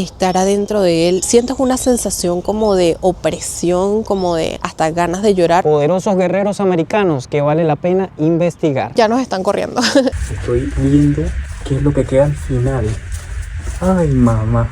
estar adentro de él, sientes una sensación como de opresión, como de hasta ganas de llorar. Poderosos guerreros americanos que vale la pena investigar. Ya nos están corriendo. Estoy viendo qué es lo que queda al final. Ay, mamá.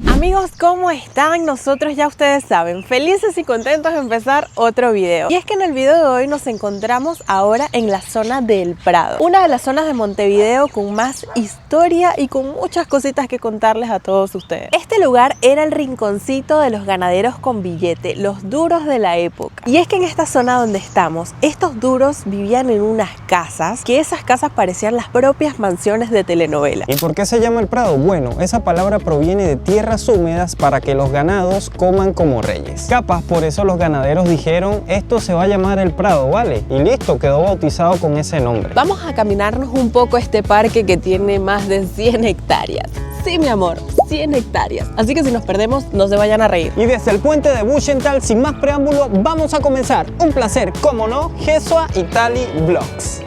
Amigos, ¿cómo están? Nosotros ya ustedes saben, felices y contentos de empezar otro video. Y es que en el video de hoy nos encontramos ahora en la zona del Prado, una de las zonas de Montevideo con más historia y con muchas cositas que contarles a todos ustedes. Este lugar era el rinconcito de los ganaderos con billete, los duros de la época. Y es que en esta zona donde estamos, estos duros vivían en unas casas, que esas casas parecían las propias mansiones de telenovela. ¿Y por qué se llama el Prado? Bueno, esa palabra proviene de tierras húmedas para que los ganados coman como reyes. Capaz por eso los ganaderos dijeron, esto se va a llamar el Prado, ¿vale? Y listo, quedó bautizado con ese nombre. Vamos a caminarnos un poco este parque que tiene más de 100 hectáreas. Sí, mi amor, 100 hectáreas. Así que si nos perdemos, no se vayan a reír. Y desde el puente de Buchental, sin más preámbulo, vamos a comenzar. Un placer, como no, Jesua Italy Vlogs.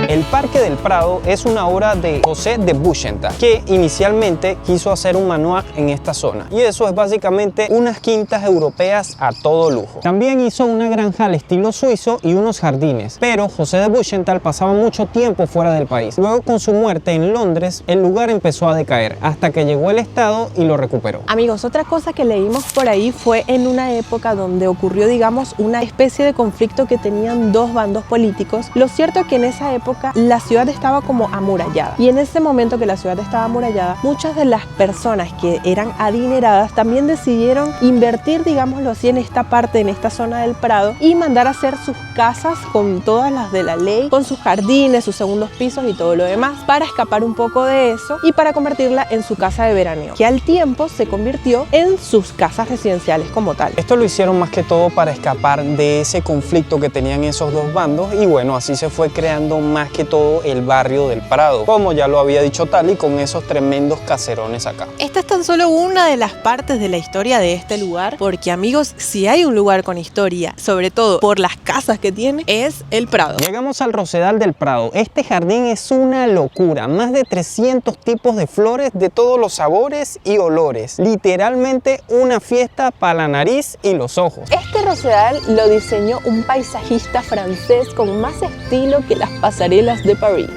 El Parque del Prado es una obra de José de Buchental, que inicialmente quiso hacer un manoir en esta zona. Y eso es básicamente unas quintas europeas a todo lujo. También hizo una granja al estilo suizo y unos jardines. Pero José de Buchental pasaba mucho tiempo fuera del país. Luego, con su muerte en Londres, el lugar empezó a decaer, hasta que llegó el Estado y lo recuperó. Amigos, otra cosa que leímos por ahí fue en una época donde ocurrió, digamos, una especie de conflicto que tenían dos bandos políticos. Lo cierto es que en esa época la ciudad estaba como amurallada, y en ese momento que la ciudad estaba amurallada, muchas de las personas que eran adineradas también decidieron invertir, digámoslo así, en esta parte, en esta zona del Prado, y mandar a hacer sus casas con todas las de la ley, con sus jardines, sus segundos pisos y todo lo demás, para escapar un poco de eso y para convertirla en su casa de veraneo, que al tiempo se convirtió en sus casas residenciales como tal. Esto lo hicieron más que todo para escapar de ese conflicto que tenían esos dos bandos, y bueno, así se fue creando más que todo el barrio del Prado, como ya lo había dicho Tali, con esos tremendos caserones acá. Esta es tan solo una de las partes de la historia de este lugar, porque amigos, si hay un lugar con historia, sobre todo por las casas que tiene, es el Prado. Llegamos al Rosedal del Prado. Este jardín es una locura, más de 300 tipos de flores de todos los sabores y olores, literalmente una fiesta para la nariz y los ojos. Este rosedal lo diseñó un paisajista francés con más estilo que las pasarelas de París.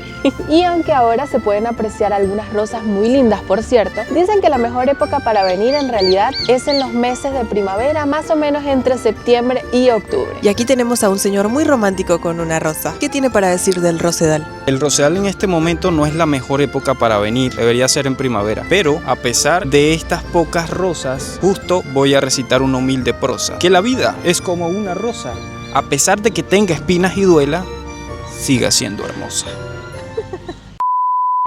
Y aunque ahora se pueden apreciar algunas rosas muy lindas, por cierto, dicen que la mejor época para venir en realidad es en los meses de primavera, más o menos entre septiembre y octubre. Y aquí tenemos a un señor muy romántico con una rosa. ¿Qué tiene para decir del rosedal? El rosedal en este momento no es la mejor época para venir, debería ser en primavera. Pero a pesar de estas pocas rosas, justo voy a recitar una humilde prosa. Que la vida es como una rosa, a pesar de que tenga espinas y duela, siga siendo hermosa.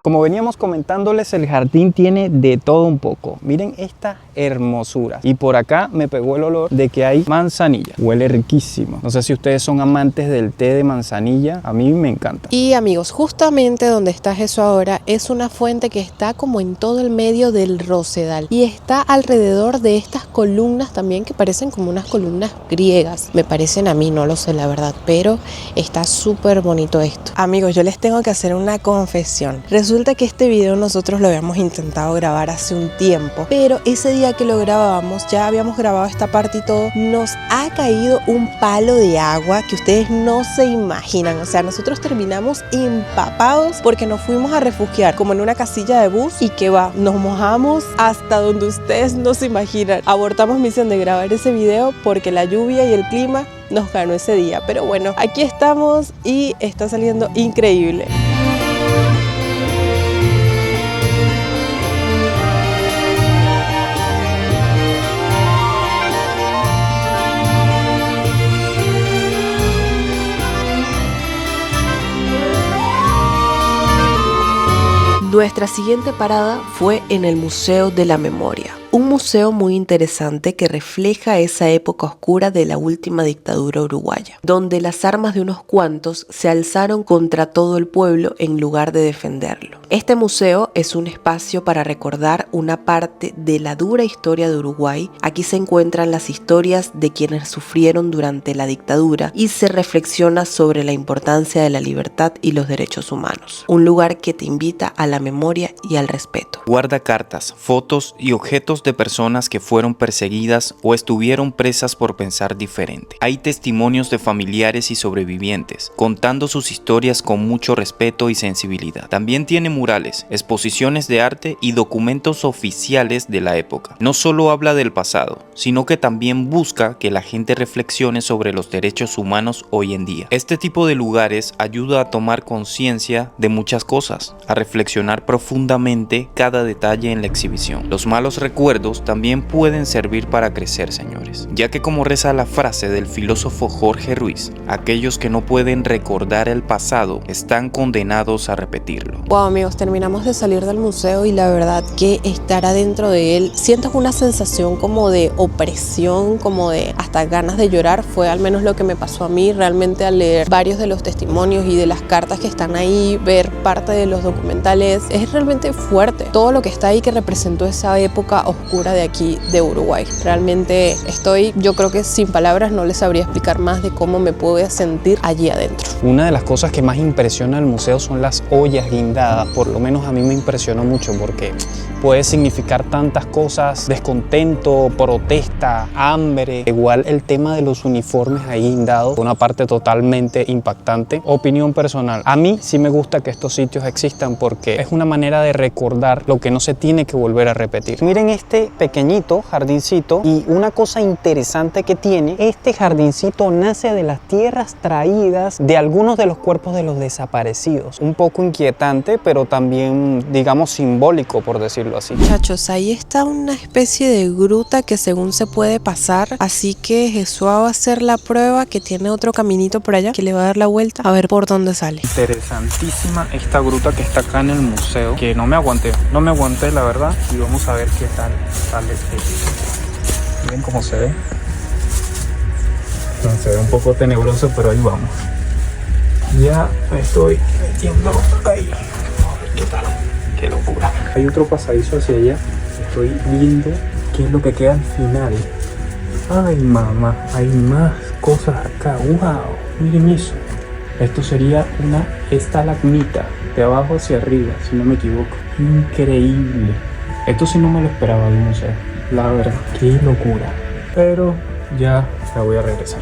Como veníamos comentándoles, el jardín tiene de todo un poco. Miren esta hermosura. Y por acá me pegó el olor de que hay manzanilla. Huele riquísimo. No sé si ustedes son amantes del té de manzanilla. A mí me encanta. Y amigos, justamente donde está eso ahora es una fuente que está como en todo el medio del rosedal. Y está alrededor de estas columnas también que parecen como unas columnas griegas. Me parecen a mí, no lo sé la verdad, pero está súper bonito esto. Amigos, yo les tengo que hacer una confesión. Resulta que este video nosotros lo habíamos intentado grabar hace un tiempo, pero ese día que lo grabábamos, ya habíamos grabado esta parte y todo, nos ha caído un palo de agua que ustedes no se imaginan. O sea, nosotros terminamos empapados porque nos fuimos a refugiar como en una casilla de bus y que va, nos mojamos hasta donde ustedes no se imaginan. Abortamos misión de grabar ese video porque la lluvia y el clima nos ganó ese día, pero bueno, aquí estamos y está saliendo increíble. Nuestra siguiente parada fue en el Museo de la Memoria, Un museo muy interesante que refleja esa época oscura de la última dictadura uruguaya, donde las armas de unos cuantos se alzaron contra todo el pueblo en lugar de defenderlo. Este museo es un espacio para recordar una parte de la dura historia de Uruguay. Aquí se encuentran las historias de quienes sufrieron durante la dictadura y se reflexiona sobre la importancia de la libertad y los derechos humanos. Un lugar que te invita a la memoria y al respeto. Guarda cartas, fotos y objetos de personas que fueron perseguidas o estuvieron presas por pensar diferente. Hay testimonios de familiares y sobrevivientes, contando sus historias con mucho respeto y sensibilidad. También tiene murales, exposiciones de arte y documentos oficiales de la época. No solo habla del pasado, sino que también busca que la gente reflexione sobre los derechos humanos hoy en día. Este tipo de lugares ayuda a tomar conciencia de muchas cosas, a reflexionar profundamente cada detalle en la exhibición. Los malos recuerdos también pueden servir para crecer, señores, ya que como reza la frase del filósofo Jorge Ruiz, aquellos que no pueden recordar el pasado están condenados a repetirlo. Wow, amigos, terminamos de salir del museo y la verdad que estar adentro de él, siento una sensación como de opresión, como de hasta ganas de llorar. Fue al menos lo que me pasó a mí realmente al leer varios de los testimonios y de las cartas que están ahí, ver parte de los documentales. Es realmente fuerte todo lo que está ahí, que representó esa época oscura de aquí de Uruguay. Realmente yo creo que sin palabras no les sabría explicar más de cómo me puedo sentir allí adentro. Una de las cosas que más impresiona al museo son las ollas guindadas. Por lo menos a mí me impresionó mucho porque puede significar tantas cosas: descontento, protesta, hambre. Igual el tema de los uniformes ahí guindados, una parte totalmente impactante. Opinión personal, a mí sí me gusta que estos sitios existan porque es una manera de recordar lo que no se tiene que volver a repetir. Miren este pequeñito jardincito, y una cosa interesante que tiene, este jardincito nace de las tierras traídas de algunos de los cuerpos de los desaparecidos. Un poco inquietante, pero también, digamos, simbólico, por decirlo así. Muchachos, ahí está una especie de gruta que según se puede pasar, así que Jesús va a hacer la prueba, que tiene otro caminito por allá que le va a dar la vuelta a ver por dónde sale. Interesantísima esta gruta que está acá en el museo, que no me aguanté la verdad, y vamos a ver qué tal sale. Miren cómo se ve. No, se ve un poco tenebroso, pero ahí vamos. Ya me estoy metiendo ahí. A ver qué tal. Qué locura. Hay otro pasadizo hacia allá. Estoy viendo qué es lo que queda al final. Ay, mamá, hay más cosas acá. ¡Wow! Miren eso. Esto sería una estalagmita, de abajo hacia arriba, si no me equivoco. Increíble. Esto sí no me lo esperaba de un museo. La verdad, qué locura. Pero ya la voy a regresar.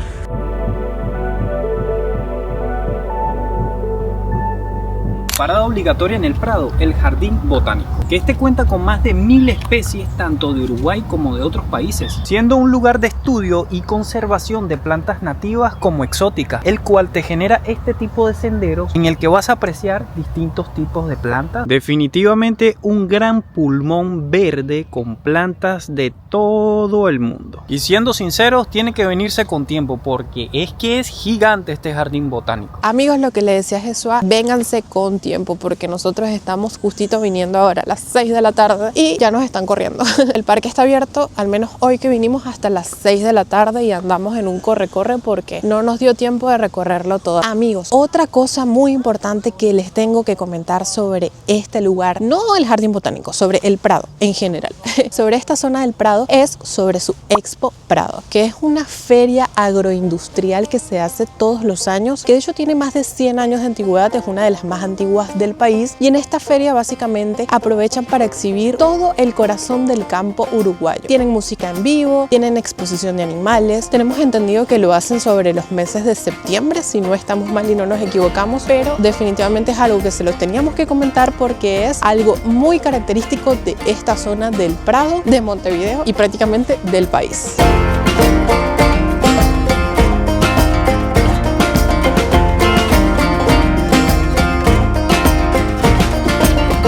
Parada obligatoria en el Prado, el Jardín Botánico, que este cuenta con más de 1000 especies tanto de Uruguay como de otros países, siendo un lugar de estudio y conservación de plantas nativas como exóticas, el cual te genera este tipo de senderos en el que vas a apreciar distintos tipos de plantas. Definitivamente un gran pulmón verde con plantas de todo el mundo. Y siendo sinceros, tiene que venirse con tiempo porque es que es gigante este jardín botánico. Amigos, lo que le decía a Jesús, vénganse con tiempo porque nosotros estamos justito viniendo ahora a las 6 de la tarde y ya nos están corriendo. El parque está abierto, al menos hoy que vinimos, hasta las 6 de la tarde y andamos en un corre-corre porque no nos dio tiempo de recorrerlo todo. Amigos, otra cosa muy importante que les tengo que comentar sobre este lugar, no el Jardín Botánico, sobre el Prado en general, sobre esta zona del Prado, es sobre su Expo Prado, que es una feria agroindustrial que se hace todos los años, que de hecho tiene más de 100 años de antigüedad, es una de las más antiguas del país, y en esta feria básicamente aprovechan para exhibir todo el corazón del campo uruguayo. Tienen música en vivo, tienen exposición de animales, tenemos entendido que lo hacen sobre los meses de septiembre, si no estamos mal y no nos equivocamos, pero definitivamente es algo que se los teníamos que comentar porque es algo muy característico de esta zona del Prado, de Montevideo y prácticamente del país.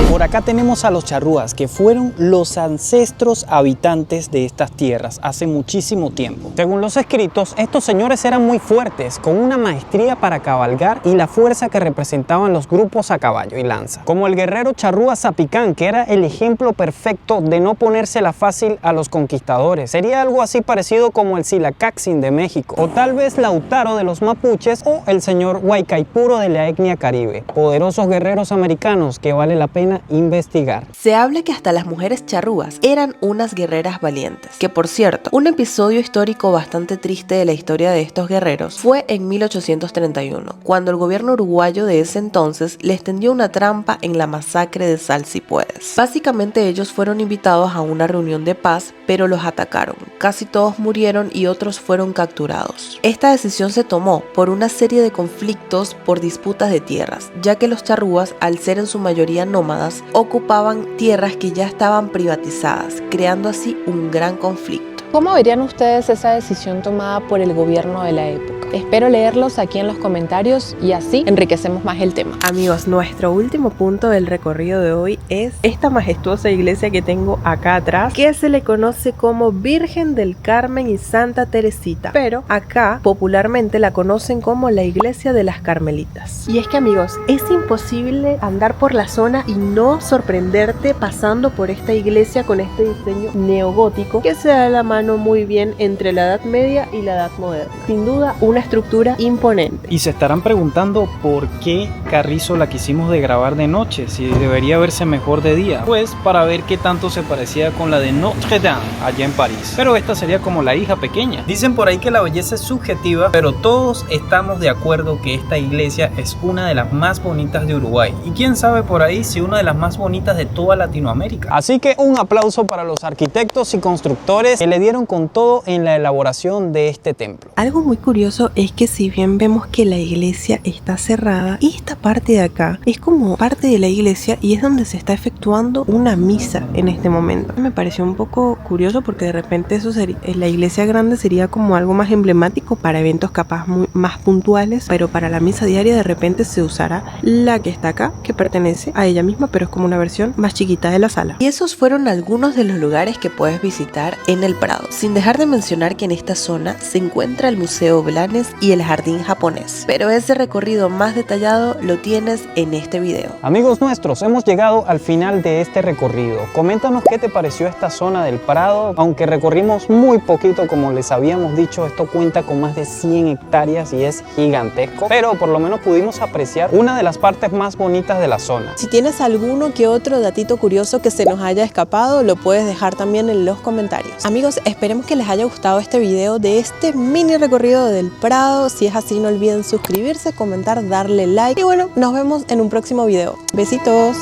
Por acá tenemos a los charrúas, que fueron los ancestros habitantes de estas tierras hace muchísimo tiempo. Según los escritos, estos señores eran muy fuertes, con una maestría para cabalgar y la fuerza que representaban los grupos a caballo y lanza. Como el guerrero charrúa Zapicán, que era el ejemplo perfecto de no ponérsela fácil a los conquistadores. Sería algo así parecido como el Silacaxin de México, o tal vez Lautaro de los mapuches, o el señor Huaycaipuro de la etnia caribe. Poderosos guerreros americanos que vale la pena investigar. Se habla que hasta las mujeres charrúas eran unas guerreras valientes. Que por cierto, un episodio histórico bastante triste de la historia de estos guerreros fue en 1831, cuando el gobierno uruguayo de ese entonces les tendió una trampa en la masacre de Sal Si Puedes. Básicamente ellos fueron invitados a una reunión de paz, pero los atacaron. Casi todos murieron y otros fueron capturados. Esta decisión se tomó por una serie de conflictos por disputas de tierras, ya que los charrúas, al ser en su mayoría nómadas, ocupaban tierras que ya estaban privatizadas, creando así un gran conflicto. ¿Cómo verían ustedes esa decisión tomada por el gobierno de la época? Espero leerlos aquí en los comentarios y así enriquecemos más el tema. Amigos, nuestro último punto del recorrido de hoy es esta majestuosa iglesia que tengo acá atrás, que se le conoce como Virgen del Carmen y Santa Teresita, pero acá popularmente la conocen como la iglesia de las Carmelitas. Y es que, amigos, es imposible andar por la zona y no sorprenderte pasando por esta iglesia con este diseño neogótico que se da la mano muy bien entre la Edad Media y la Edad Moderna. Sin duda, una estructura imponente. Y se estarán preguntando por qué Carrizo la quisimos de grabar de noche, si debería verse mejor de día. Pues para ver qué tanto se parecía con la de Notre Dame allá en París. Pero esta sería como la hija pequeña. Dicen por ahí que la belleza es subjetiva, pero todos estamos de acuerdo que esta iglesia es una de las más bonitas de Uruguay. Y quién sabe por ahí si una de las más bonitas de toda Latinoamérica. Así que un aplauso para los arquitectos y constructores que le dieron con todo en la elaboración de este templo. Algo muy curioso es que si bien vemos que la iglesia está cerrada, esta parte de acá es como parte de la iglesia y es donde se está efectuando una misa en este momento. Me pareció un poco curioso porque de repente eso sería, la iglesia grande sería como algo más emblemático para eventos capaz más puntuales, pero para la misa diaria de repente se usará la que está acá, que pertenece a ella misma, pero es como una versión más chiquita de la sala. Y esos fueron algunos de los lugares que puedes visitar en el Prado, sin dejar de mencionar que en esta zona se encuentra el Museo Blanes y el Jardín Japonés, pero ese recorrido más detallado lo tienes en este video. Amigos nuestros, hemos llegado al final de este recorrido. Coméntanos qué te pareció esta zona del Prado. Aunque recorrimos muy poquito, como les habíamos dicho, esto cuenta con más de 100 hectáreas y es gigantesco, pero por lo menos pudimos apreciar una de las partes más bonitas de la zona. Si tienes alguno que otro datito curioso que se nos haya escapado, lo puedes dejar también en los comentarios. Amigos, esperemos que les haya gustado este video de este mini recorrido del Prado. Si es así, no olviden suscribirse, comentar, darle like y bueno, nos vemos en un próximo video. Besitos.